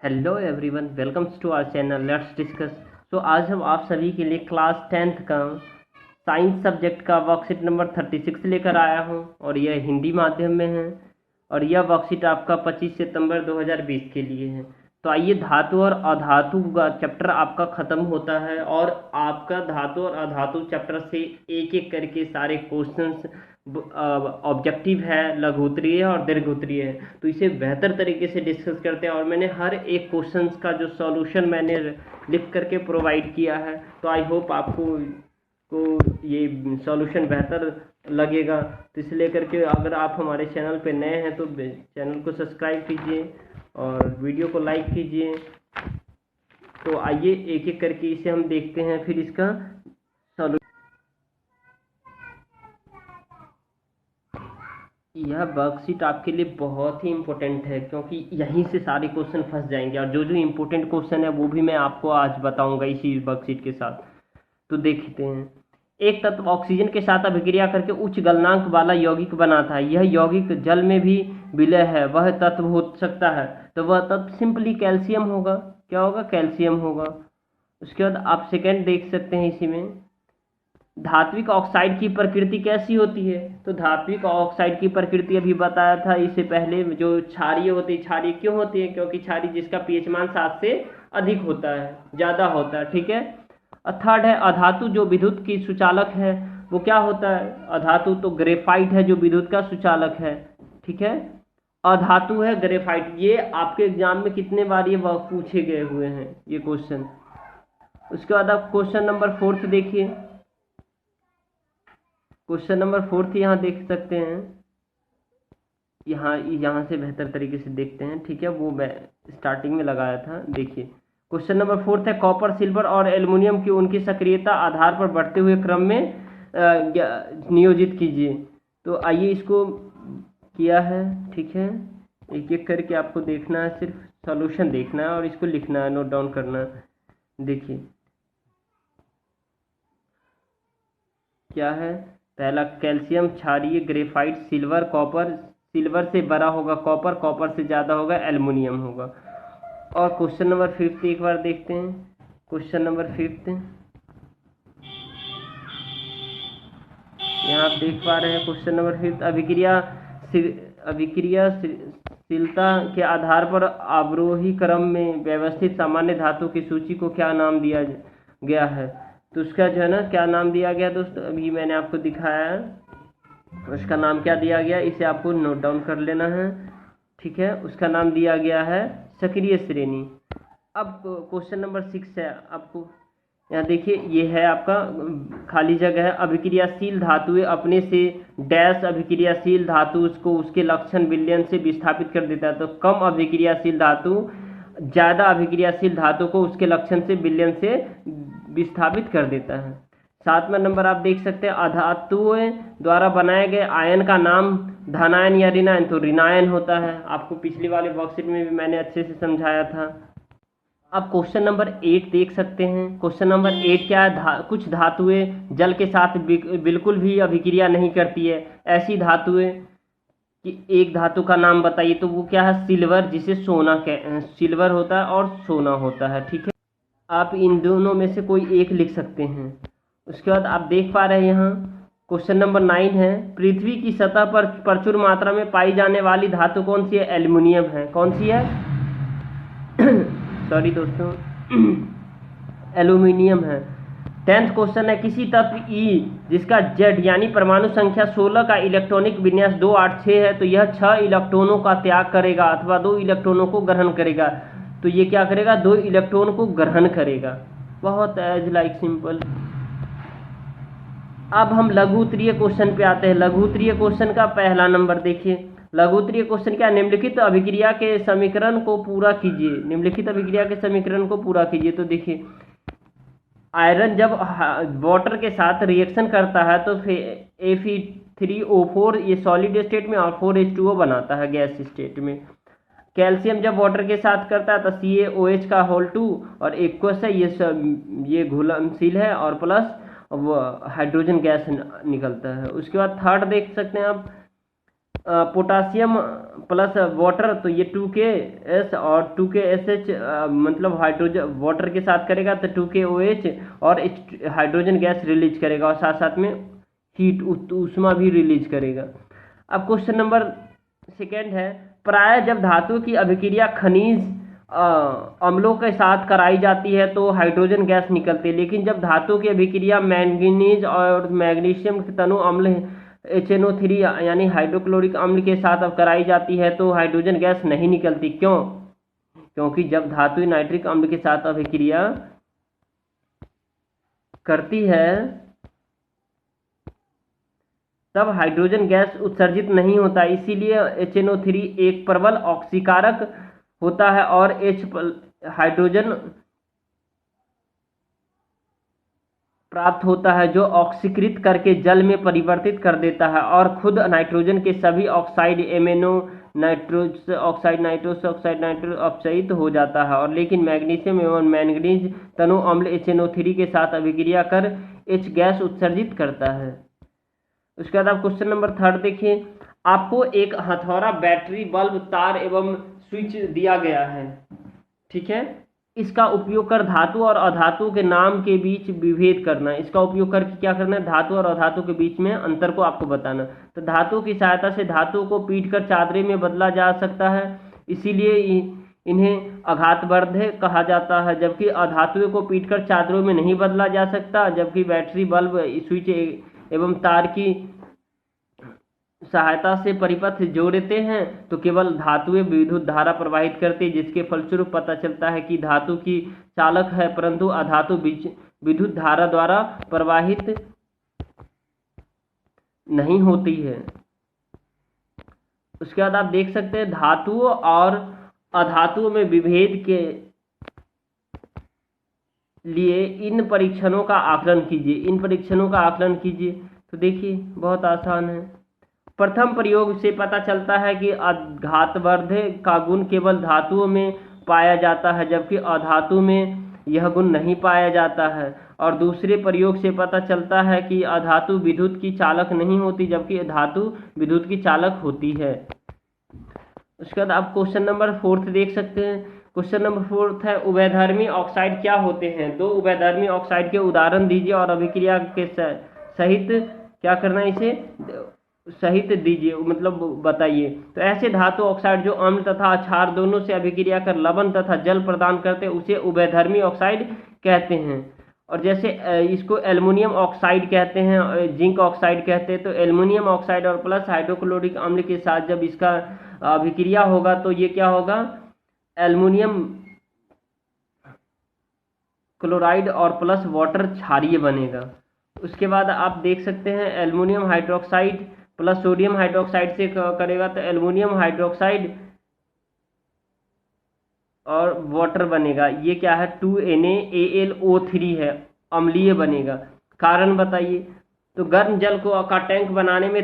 Hello everyone, welcomes to our channel let's discuss. आज हम आप सभी के लिए क्लास 10th का साइंस सब्जेक्ट का वर्कशीट नंबर 36 लेकर आया हूं और यह हिंदी माध्यम में है और यह वर्कशीट आपका 25 सितंबर 2020 के लिए है। तो आइए, धातु और अधातु का चैप्टर आपका ख़त्म होता है और आपका धातु और अधातु चैप्टर से एक एक करके सारे क्वेश्चंस ऑब्जेक्टिव है, लघु उत्तरीय है और दीर्घ उत्तरीय है, तो इसे बेहतर तरीके से डिस्कस करते हैं। और मैंने हर एक क्वेश्चंस का जो सॉल्यूशन मैंने लिख करके प्रोवाइड किया है, तो आई होप आपको ये सॉल्यूशन बेहतर लगेगा। तो इसलिए करके अगर आप हमारे चैनल पे नए हैं तो चैनल को सब्सक्राइब कीजिए और वीडियो को लाइक कीजिए। तो आइए एक एक करके इसे हम देखते हैं, फिर इसका सॉल्यूशन। यह वर्कशीट आपके लिए बहुत ही इम्पोर्टेंट है क्योंकि यहीं से सारे क्वेश्चन फंस जाएंगे और जो जो इम्पोर्टेंट क्वेश्चन है वो भी मैं आपको आज बताऊंगा इसी वर्कशीट के साथ। तो देखते हैं। एक तत्व ऑक्सीजन के साथ अभिक्रिया करके उच्च गलनांक वाला यौगिक बनाता है। यह यौगिक जल में भी विलय है, वह तत्व हो सकता है। तो वह तत्व सिंपली कैल्शियम होगा। क्या होगा? कैल्शियम होगा। उसके बाद आप सेकेंड देख सकते हैं इसी में, धात्विक ऑक्साइड की प्रकृति कैसी होती है। तो धात्विक ऑक्साइड की प्रकृति अभी बताया था इससे पहले, जो क्षारीय होती है। क्षारीय क्यों होती है? क्योंकि क्षारीय जिसका पीएच मान 7 से अधिक होता है, ज़्यादा होता है। ठीक है। थर्ड है अधातु, जो विद्युत की सुचालक है। वो क्या होता है? अधातु तो ग्रेफाइट है जो विद्युत का सुचालक है। ठीक है। अधातु है ग्रेफाइट। ये आपके एग्जाम में कितने बार ये पूछे गए हुए हैं ये क्वेश्चन। उसके बाद आप क्वेश्चन नंबर 4 देखिए। क्वेश्चन नंबर 4 यहाँ देख सकते हैं। यहाँ से बेहतर तरीके से देखते हैं। ठीक है, वो मैं स्टार्टिंग में लगाया था। देखिए क्वेश्चन नंबर 4 है, कॉपर, सिल्वर और एल्युमिनियम की उनकी सक्रियता आधार पर बढ़ते हुए क्रम में नियोजित कीजिए। तो आइए इसको किया है। ठीक है, एक एक करके आपको देखना है, सिर्फ सॉल्यूशन देखना है और इसको लिखना है, नोट डाउन करना है। देखिए क्या है। पहला कैल्शियम, क्षारीय, ग्रेफाइट, सिल्वर, कॉपर। सिल्वर से बड़ा होगा कॉपर, कॉपर से ज़्यादा होगा एल्युमिनियम होगा। और क्वेश्चन नंबर 5 एक बार देखते हैं। क्वेश्चन नंबर 5 यहाँ आप देख पा रहे हैं। क्वेश्चन नंबर 5, अभिक्रियाशीलता के आधार पर अवरोही क्रम में व्यवस्थित सामान्य धातु की सूची को क्या नाम दिया गया है। तो उसका जो है ना क्या नाम दिया गया दोस्तों, अभी मैंने आपको दिखाया है। उसका नाम क्या दिया गया, इसे आपको नोट डाउन कर लेना है। ठीक है, उसका नाम दिया गया है सक्रिय श्रेणी। अब क्वेश्चन नंबर 6 है। आपको यहाँ देखिए, ये है आपका खाली जगह है। अभिक्रियाशील धातुएं अपने से डैश अभिक्रियाशील धातु उसको उसके लक्षण विलयन से विस्थापित कर देता है। तो कम अभिक्रियाशील धातु ज़्यादा अभिक्रियाशील धातु को उसके लक्षण से विलयन से विस्थापित कर देता है। 7वां नंबर आप देख सकते हैं, अधातुओं द्वारा बनाए गए आयन का नाम धनायन या ऋणायन। तो ऋणायन होता है। आपको पिछली वाले वर्कशीट में भी मैंने अच्छे से समझाया था। अब क्वेश्चन नंबर 8 देख सकते हैं। क्वेश्चन नंबर 8 क्या है, कुछ धातुएं जल के साथ बिल्कुल भी अभिक्रिया नहीं करती है। ऐसी धातुएं कि एक धातु का नाम बताइए। तो वो क्या है? सिल्वर, जिसे सोना सिल्वर होता है और सोना होता है। ठीक है, आप इन दोनों में से कोई एक लिख सकते हैं। उसके बाद आप देख पा रहे हैं यहाँ क्वेश्चन नंबर 9 है, पृथ्वी की सतह पर प्रचुर मात्रा में पाई जाने वाली धातु कौन सी है? एल्युमिनियम है। कौन सी है? सॉरी दोस्तों, एल्युमिनियम है। 10th क्वेश्चन है, किसी तत्व ई जिसका जेड यानी परमाणु संख्या 16 का इलेक्ट्रॉनिक विन्यास 286 है, तो यह 6 इलेक्ट्रॉनों का त्याग करेगा अथवा 2 इलेक्ट्रॉनों को ग्रहण करेगा। तो ये क्या करेगा? 2 इलेक्ट्रॉन को ग्रहण करेगा। बहुत एज लाइक सिंपल। अब हम लघु उत्तरीय क्वेश्चन पे आते हैं। लघु उत्तरीय क्वेश्चन का पहला नंबर देखिए। लघु उत्तरीय क्वेश्चन क्या? निम्नलिखित अभिक्रिया के समीकरण को पूरा कीजिए। निम्नलिखित अभिक्रिया के समीकरण को पूरा कीजिए। तो देखिए, आयरन जब वाटर के साथ रिएक्शन करता है तो Fe3O4 ये सॉलिड स्टेट में और 4H2O बनाता है गैस स्टेट में। कैल्शियम जब वाटर के साथ करता है तो CaOH का होल 2 और एक्वस है, ये घुलनशील है और प्लस वो हाइड्रोजन गैस निकलता है। उसके बाद थर्ड देख सकते हैं आप, पोटासियम प्लस वाटर, तो ये 2K और 2KSH, मतलब हाइड्रोजन वाटर के साथ करेगा तो 2KOH और हाइड्रोजन गैस रिलीज करेगा और साथ साथ में हीट ऊष्मा भी रिलीज करेगा। अब क्वेश्चन नंबर सेकेंड है, प्राय जब धातु की अभिक्रिया खनिज अम्लों के साथ कराई जाती है तो हाइड्रोजन गैस निकलती है, लेकिन जब धातु की अभिक्रिया मैंगनीज और मैग्नीशियम तनु अम्ल HNO3 यानी हाइड्रोक्लोरिक अम्ल के साथ अब कराई जाती है तो हाइड्रोजन गैस नहीं निकलती। क्यों? क्योंकि जब धातु नाइट्रिक अम्ल के साथ अभिक्रिया करती है तब हाइड्रोजन गैस उत्सर्जित नहीं होता, इसीलिए HNO3 एक प्रबल ऑक्सीकारक होता है और हाइड्रोजन प्राप्त होता है जो ऑक्सीकृत करके जल में परिवर्तित कर देता है और खुद नाइट्रोजन के सभी oxide amino nitrous oxide, nitrous oxide, nitrous oxide हो जाता है। और लेकिन मैग्नीशियम एवं मैंगनीज तनु अम्ल HNO3 के साथ अभिक्रिया कर H गैस उत्सर्जित करता है। उसके बाद आप क्वेश्चन नंबर थर्ड देखिए, आपको एक हथौड़ा, बैटरी, बल्ब, तार एवं स्विच दिया गया है, ठीक है। इसका उपयोग कर धातु और अधातु के नाम के बीच विभेद करना। इसका उपयोग करके क्या करना है? धातु और अधातु के बीच में अंतर को आपको बताना। तो धातु की सहायता से धातु को पीटकर चादरे में बदला जा सकता है, इसीलिए इन्हें आघातवर्धक कहा जाता है, जबकि अधातुओं को पीटकर चादरों में नहीं बदला जा सकता। जबकि बैटरी, बल्ब, स्विच एवं तार की सहायता से परिपथ जोड़ते हैं तो केवल धातुएं विद्युत धारा प्रवाहित करते, जिसके फलस्वरूप पता चलता है कि धातु की चालक है, परंतु अधातु विद्युत धारा द्वारा प्रवाहित नहीं होती है। उसके बाद आप देख सकते हैं धातुओं और अधातुओं में विभेद के लिए इन परीक्षणों का आकलन कीजिए। इन परीक्षणों का आकलन कीजिए तो देखिए बहुत आसान है। प्रथम प्रयोग से पता चलता है कि आघातवर्धक का गुण केवल धातुओं में पाया जाता है, जबकि अधातु में यह गुण नहीं पाया जाता है। और दूसरे प्रयोग से पता चलता है कि अधातु विद्युत की चालक नहीं होती, जबकि धातु विद्युत की चालक होती है। उसके बाद आप क्वेश्चन नंबर फोर्थ देख सकते हैं। क्वेश्चन नंबर फोर्थ है, उभयधर्मी ऑक्साइड क्या होते हैं? दो उभयधर्मी ऑक्साइड के उदाहरण दीजिए और अभिक्रिया के सहित क्या करना है, इसे सहित दीजिए, मतलब बताइए। तो ऐसे धातु ऑक्साइड जो अम्ल तथा क्षार दोनों से अभिक्रिया कर लवण तथा जल प्रदान करते हैं उसे उभयधर्मी ऑक्साइड कहते हैं। और जैसे इसको एल्युमिनियम ऑक्साइड कहते हैं, जिंक ऑक्साइड कहते हैं। तो एल्युमिनियम ऑक्साइड और प्लस हाइड्रोक्लोरिक अम्ल के साथ जब इसका अभिक्रिया होगा तो ये क्या होगा? एल्युमिनियम क्लोराइड और प्लस वाटर क्षारीय बनेगा। उसके बाद आप देख सकते हैं aluminium hydroxide plus sodium hydroxide से करेगा तो एल्युमिनियम हाइड्रोक्साइड और वाटर बनेगा। ये क्या है? 2NaAlO3 है, अम्लीय बनेगा। कारण बताइए। तो गर्म जल का टैंक बनाने में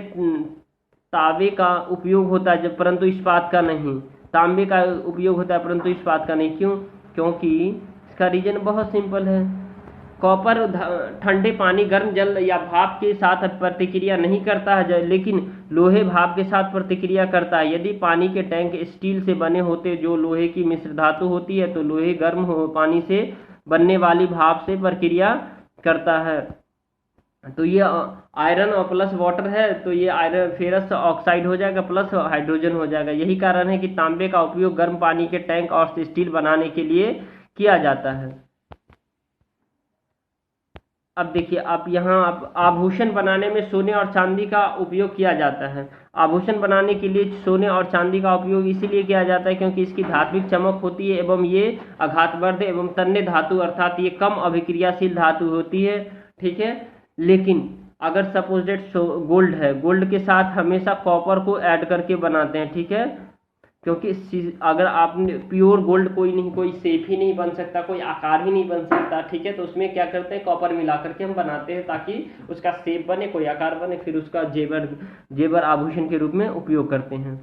तांबे का उपयोग होता है, परंतु इस्पात का नहीं। तांबे का उपयोग होता है परंतु इस्पात का नहीं। क्यों? क्योंकि इसका रीजन बहुत सिंपल है। कॉपर ठंडे पानी, गर्म जल या भाप के साथ प्रतिक्रिया नहीं करता है, लेकिन लोहे भाप के साथ प्रतिक्रिया करता है। यदि पानी के टैंक स्टील से बने होते जो लोहे की मिश्र धातु होती है तो लोहे गर्म पानी से बनने वाली भाप से प्रक्रिया करता है। तो ये आयरन और प्लस वाटर है तो ये आयरन फेरस ऑक्साइड हो जाएगा, प्लस हाइड्रोजन हो जाएगा। यही कारण है कि तांबे का उपयोग गर्म पानी के टैंक और स्टील बनाने के लिए किया जाता है। अब देखिए, आप यहाँ आप आभूषण बनाने में सोने और चांदी का उपयोग किया जाता है। आभूषण बनाने के लिए सोने और चांदी का उपयोग इसीलिए किया जाता है क्योंकि इसकी धात्विक चमक होती है एवं ये आघातवर्धक एवं तन्य धातु अर्थात ये कम अभिक्रियाशील धातु होती है, ठीक है। लेकिन अगर सपोज डेट गोल्ड है, गोल्ड के साथ हमेशा कॉपर को ऐड करके बनाते हैं, ठीक है। क्योंकि अगर आपने प्योर गोल्ड कोई शेप ही नहीं बन सकता, कोई आकार ही नहीं बन सकता, ठीक है। तो उसमें क्या करते हैं, कॉपर मिला करके हम बनाते हैं ताकि उसका शेप बने, कोई आकार बने, फिर उसका जेवर आभूषण के रूप में उपयोग करते हैं।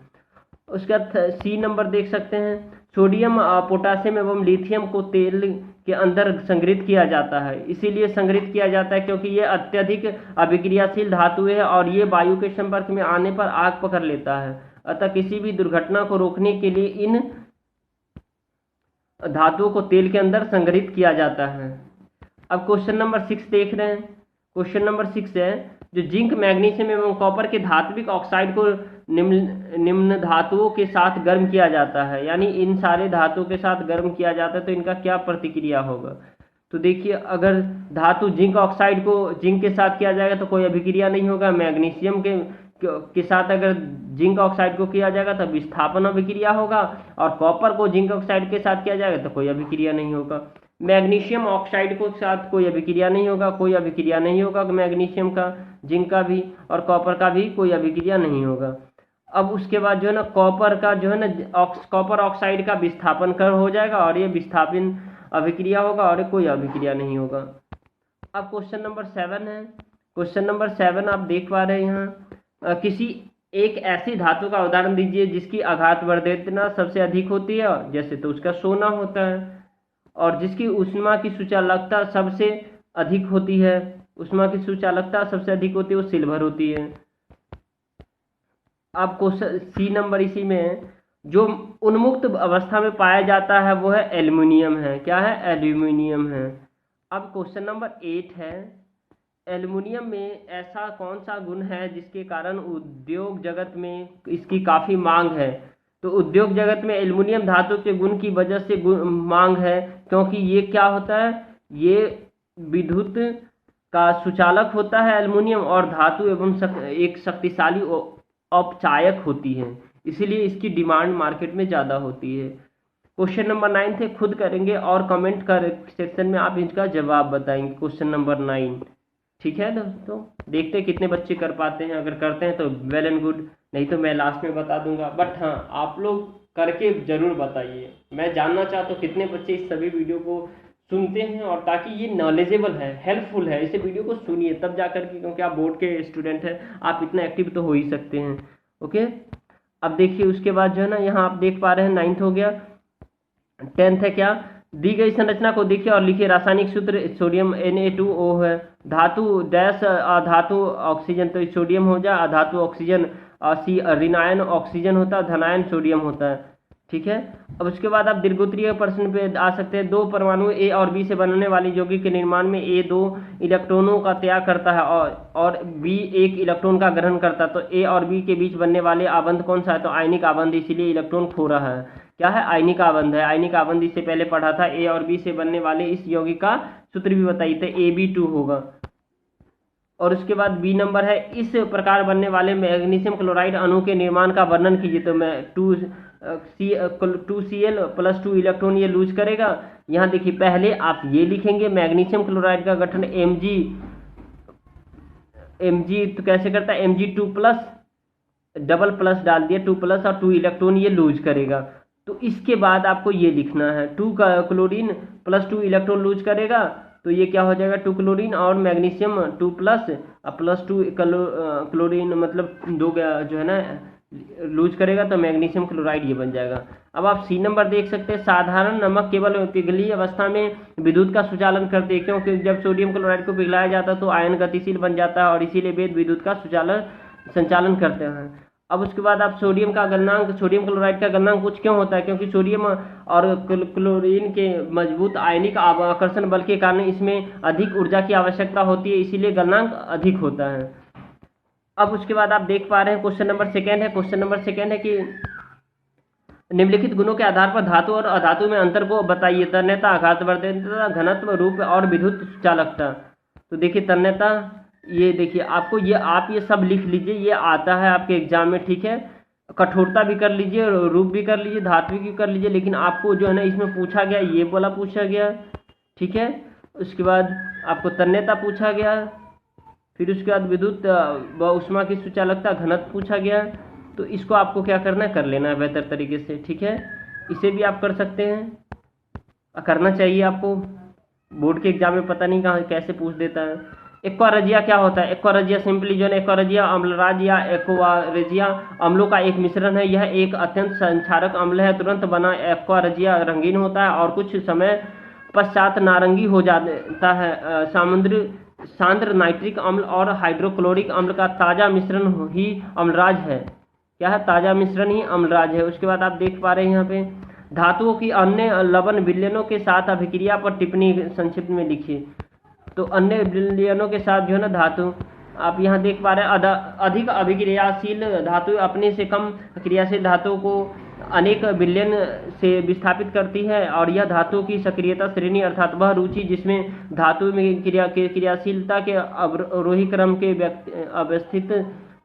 उसका सी नंबर देख सकते हैं, सोडियम पोटासियम एवं लिथियम को तेल के अंदर संग्रहित किया जाता है। इसीलिए संग्रहित किया जाता है क्योंकि ये अत्यधिक अभिक्रियाशील धातु है और ये वायु के संपर्क में आने पर आग पकड़ लेता है। अतः किसी भी दुर्घटना को रोकने के लिए इन धातुओं को तेल के अंदर संग्रहित किया जाता है। अब क्वेश्चन नंबर 6 देख रहे हैं। क्वेश्चन नंबर 6 है, जो जिंक, मैग्नीशियम एवं कॉपर के धात्विक ऑक्साइड को निम्न धातुओं के साथ गर्म किया जाता है, यानी इन सारे धातुओं के साथ गर्म किया जाता है तो इनका क्या प्रतिक्रिया होगा। तो देखिए, अगर धातु जिंक ऑक्साइड को जिंक के साथ किया जाएगा तो कोई अभिक्रिया नहीं होगा। मैग्नीशियम के साथ अगर जिंक ऑक्साइड को किया जाएगा तो विस्थापन अभिक्रिया होगा, और कॉपर को जिंक ऑक्साइड के साथ किया जाएगा तो कोई अभिक्रिया नहीं होगा। मैग्नीशियम ऑक्साइड को साथ कोई अभिक्रिया नहीं होगा, कोई अभिक्रिया नहीं होगा मैग्नीशियम का, जिंक का भी और कॉपर का भी कोई अभिक्रिया नहीं होगा। अब उसके बाद जो है ना, कॉपर का जो है ना कॉपर ऑक्साइड का विस्थापन कर हो जाएगा और ये विस्थापन अभिक्रिया होगा और कोई अभिक्रिया नहीं होगा। अब क्वेश्चन नंबर 7 है। क्वेश्चन नंबर 7 आप देख पा रहे हैं यहाँ, किसी एक ऐसी धातु का उदाहरण दीजिए जिसकी आघात वर्धेतना सबसे अधिक होती है, जैसे तो उसका सोना होता है, और जिसकी ऊष्मा की सुचालकता सबसे अधिक होती है, ऊष्मा की सुचालकता सबसे अधिक होती है वो सिल्वर होती है। अब क्वेश्चन सी नंबर इसी में है, जो उन्मुक्त अवस्था में पाया जाता है वो है एल्युमिनियम है। क्या है? एल्यूमिनियम है। अब क्वेश्चन नंबर 8 है, एल्युमिनियम में ऐसा कौन सा गुण है जिसके कारण उद्योग जगत में इसकी काफ़ी मांग है। तो उद्योग जगत में एल्युमिनियम धातु के गुण की वजह से मांग है, क्योंकि ये क्या होता है, ये विद्युत का सुचालक होता है एल्युमिनियम, और धातु एवं एक शक्तिशाली अपचायक होती है, इसीलिए इसकी डिमांड मार्केट में ज़्यादा होती है। क्वेश्चन नंबर 9 थे, खुद करेंगे और कमेंट कर सेक्शन में आप इसका जवाब बताएंगे। क्वेश्चन नंबर 9, ठीक है दोस्तों, देखते हैं कितने बच्चे कर पाते हैं। अगर करते हैं तो वेल एंड गुड, नहीं तो मैं लास्ट में बता दूंगा। बट हाँ, आप लोग करके ज़रूर बताइए, मैं जानना चाहता हूँ कितने बच्चे इस सभी वीडियो को सुनते हैं, और ताकि ये नॉलेजेबल है, हेल्पफुल है, इसे वीडियो को सुनिए तब जा कर के, क्योंकि आप बोर्ड के स्टूडेंट हैं, आप इतना एक्टिव तो हो ही सकते हैं। ओके, अब देखिए उसके बाद जो है ना, यहाँ आप देख पा रहे हैं 9th हो गया। 10th है क्या, दी गई संरचना को देखिए और लिखिए। रासायनिक सूत्र सोडियम Na2O है। धातु डैश धातु ऑक्सीजन, तो सोडियम हो जाए, धातु ऑक्सीजन, सी ऋणायन ऑक्सीजन होता है, धनायन सोडियम होता है, ठीक है। अब उसके बाद आप दीर्घोत्तरीय प्रश्न पे आ सकते हैं। दो परमाणु ए और बी से बनने वाली यौगिक के निर्माण में ए 2 इलेक्ट्रॉनों का त्याग करता है और बी 1 इलेक्ट्रॉन का ग्रहण करता है, तो ए और बी के बीच बनने वाले आबंध कौन सा है, तो आयनिक आबंध, इसीलिए इलेक्ट्रॉन खो रहा है। क्या है? आयनिक आबंध है। आयनिक आबंध इससे पहले पढ़ा था। ए और बी से बनने वाले इस यौगिक का सूत्र भी बताइए, तो AB2 होगा। और उसके बाद बी नंबर है, इस प्रकार बनने वाले मैग्नीशियम क्लोराइड अणु के निर्माण का वर्णन कीजिए, तो मैं 2Cl + 2 इलेक्ट्रॉन ये लूज करेगा। यहाँ देखिए, पहले आप ये लिखेंगे मैग्नीशियम क्लोराइड का गठन Mg तो कैसे करता है, Mg2+, डबल प्लस डाल दिया, 2+ और 2 इलेक्ट्रॉन ये लूज करेगा। तो इसके बाद आपको ये लिखना है 2 क्लोरीन + 2 इलेक्ट्रॉन लूज करेगा, तो ये क्या हो जाएगा, 2 क्लोरीन और मैग्नीशियम 2+ +2 क्लोरीन, मतलब 2 जो है ना लूज करेगा, तो मैग्नीशियम क्लोराइड ये बन जाएगा। अब आप सी नंबर देख सकते हैं, साधारण नमक केवल पिघली अवस्था में विद्युत का सुचालन करते हैं, क्योंकि जब सोडियम क्लोराइड को पिघलाया जाता है तो आयन गतिशील बन जाता है और इसीलिए वे विद्युत का संचालन करते हैं। अब उसके बाद आप सोडियम का गलनांक, सोडियम क्लोराइड का गलनांक कुछ क्यों होता है, क्योंकि सोडियम और क्लोरीन के मजबूत आयनिक आकर्षण बल के कारण इसमें अधिक ऊर्जा की आवश्यकता होती है, इसीलिए गलनांक अधिक होता है। अब उसके बाद आप देख पा रहे हैं क्वेश्चन नंबर 2 है। क्वेश्चन नंबर 2 है कि निम्नलिखित गुणों के आधार पर धातु और अधातु में अंतर को बताइए। तन्यता, आघातवर्धकता, घनत्व, रूप और विद्युत चालकता। तो देखिए तन्यता, ये देखिए आपको ये सब लिख लीजिए, ये आता है आपके एग्जाम में, ठीक है। कठोरता भी कर लीजिए, रूप भी कर लीजिए, धात्विक भी कर लीजिए, लेकिन आपको जो है ना इसमें पूछा गया, ये बोला पूछा गया, ठीक है। उसके बाद आपको तन्यता पूछा गया, फिर उसके बाद विद्युत व ऊष्मा की सुचालकता, घनत्व पूछा गया। तो इसको आपको क्या करना है, कर लेना है बेहतर तरीके से, ठीक है। इसे भी आप कर सकते हैं, करना चाहिए आपको। बोर्ड के एग्जाम में पता नहीं कहाँ कैसे पूछ देता है। एक्वारेजिया क्या होता है? एक्वारेजिया सिंपली जो है, एक्वारेजिया अम्लराज या एक्वारेजिया अम्लों का एक मिश्रण है। यह एक अत्यंत संक्षारक अम्ल है। तुरंत बना एक्वारेजिया रंगीन होता है और कुछ समय पश्चात नारंगी हो जाता है। समुद्र सांद्र नाइट्रिक अम्ल और हाइड्रोक्लोरिक अम्ल का ताज़ा मिश्रण ही अम्लराज है। क्या है? ताज़ा मिश्रण ही अम्लराज है। उसके बाद आप देख पा रहे हैं यहाँ पे धातुओं की अन्य लवण विलयनों के साथ अभिक्रिया पर टिप्पणी संक्षिप्त में लिखिए। तो अन्य विलयनों के साथ जो है ना धातु, आप यहाँ देख पा रहे हैं अधिक अभिक्रियाशील धातु अपने से कम क्रियाशील धातुओं को अनेक विलयन से विस्थापित करती है, और यह धातुओं की सक्रियता श्रेणी अर्थात वह रुचि जिसमें धातु में क्रियाशीलता के अवरोही क्रम के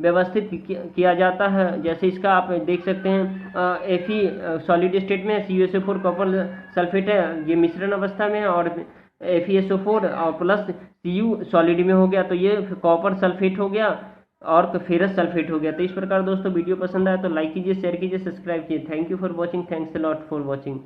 व्यवस्थित किया जाता है। जैसे इसका आप देख सकते हैं Fe सॉलिड स्टेट में, CuSO4 कॉपर सल्फेट है, ये मिश्रण अवस्था में है, और FeSO4 और प्लस Cu सॉलिड में हो गया, तो ये कॉपर सल्फेट हो गया और फेरस सल्फेट हो गया। तो इस प्रकार दोस्तों वीडियो पसंद आया तो लाइक कीजिए, शेयर कीजिए, सब्सक्राइब कीजिए। Thank you for watching, thanks a lot for watching.